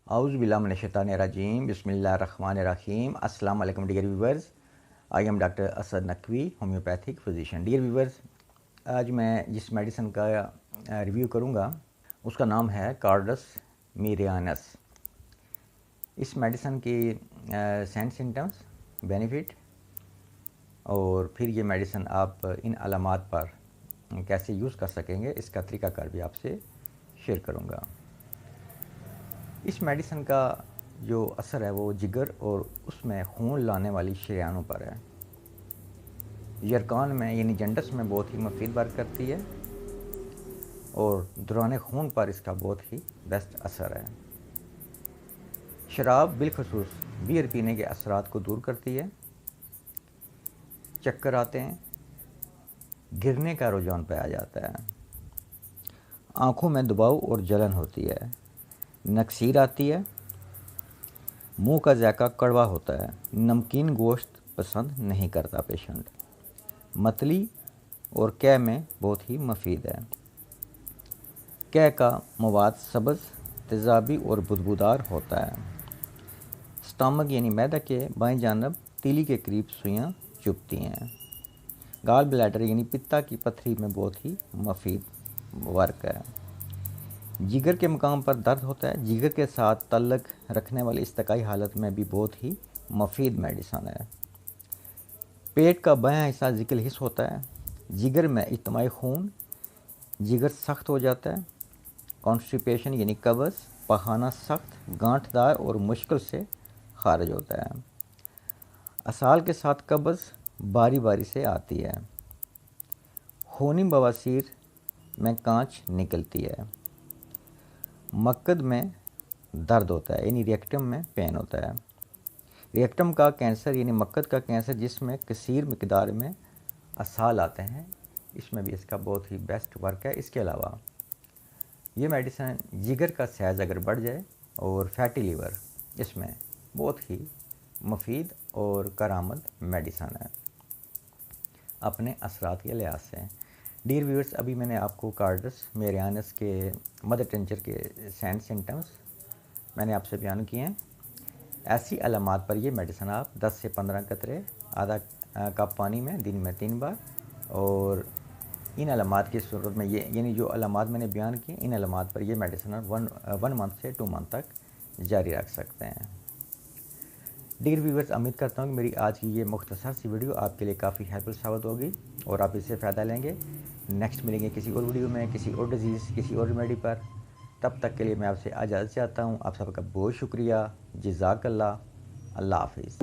Auzu billahi minash shaitanir rajim. Bismillahirrahmanirrahim. Assalamu alaikum dear viewers. I am Dr. Asad Naqvi, homeopathic physician. Dear viewers, آج میں جس medicine کا review کروں گا اس کا نام ہے کارڈس میریانس. اس میڈیسن کی سائن سمٹمس، بینیفٹ اور پھر یہ میڈیسن آپ ان علامات پر کیسے یوز کر سکیں گے اس کا طریقہ کار بھی آپ سے شیئر کروں گا. اس میڈیسن کا جو اثر ہے وہ جگر اور اس میں خون لانے والی شریانوں پر ہے. یرکان میں یعنی جنڈس میں بہت ہی مفید ورک کرتی ہے اور دوران خون پر اس کا بہت ہی بیسٹ اثر ہے. شراب بالخصوص بیئر پینے کے اثرات کو دور کرتی ہے. چکر آتے ہیں، گرنے کا رجحان پایا جاتا ہے، آنکھوں میں دباؤ اور جلن ہوتی ہے، نکسیر آتی ہے، منہ کا ذائقہ کڑوا ہوتا ہے، نمکین گوشت پسند نہیں کرتا پیشنٹ، متلی اور قے میں بہت ہی مفید ہے. قے کا مواد سبز، تیزابی اور بدبودار ہوتا ہے. اسٹامک یعنی معدہ کے بائیں جانب تیلی کے قریب سوئیاں چبھتی ہیں. گال بلیڈر یعنی پتا کی پتھری میں بہت ہی مفید ورک ہے. جگر کے مقام پر درد ہوتا ہے، جگر کے ساتھ تعلق رکھنے والی استقائی حالت میں بھی بہت ہی مفید میڈیسن ہے. پیٹ کا بایاں حصہ ذکل حص ہوتا ہے، جگر میں اجتماعی خون، جگر سخت ہو جاتا ہے. کانسٹیپیشن یعنی قبض، پخانہ سخت، گانٹھ دار اور مشکل سے خارج ہوتا ہے. اسال کے ساتھ قبض باری باری سے آتی ہے. خونی بواسیر میں کانچ نکلتی ہے. مقد میں درد ہوتا ہے یعنی ریکٹم میں پین ہوتا ہے. ریکٹم کا کینسر یعنی مقد کا کینسر جس میں کثیر مقدار میں اسال آتے ہیں، اس میں بھی اس کا بہت ہی بیسٹ ورک ہے. اس کے علاوہ یہ میڈیسن جگر کا سائز اگر بڑھ جائے اور فیٹی لیور، اس میں بہت ہی مفید اور کارآمد میڈیسن ہے اپنے اثرات کے لحاظ سے. ڈیئر ویورز، ابھی میں نے آپ کو کارڈس میریانس کے مدر ٹنچر کے سائن سمٹمس میں نے آپ سے بیان کیے ہیں. ایسی علامات پر یہ میڈیسن آپ 10 سے 15 قطرے آدھا کپ پانی میں دن میں 3 بار، اور ان علامات کی صورت میں یہ یعنی جو علامات میں نے بیان کی، ان علامات پر یہ میڈیسن آپ 1 منتھ سے 2 منتھ تک جاری رکھ سکتے ہیں. ڈیئر ویورز، امید کرتا ہوں کہ میری آج کی یہ مختصر سی ویڈیو آپ کے لیے کافی ہیلپ فل ثابت ہوگی اور آپ اس سے فائدہ لیں گے. نیکسٹ ملیں گے کسی اور ویڈیو میں، کسی اور ڈیزیز، کسی اور ریمیڈی پر. تب تک کے لیے میں آپ سے اجازت چاہتا ہوں. آپ سب کا بہت شکریہ. جزاک اللہ. اللہ حافظ.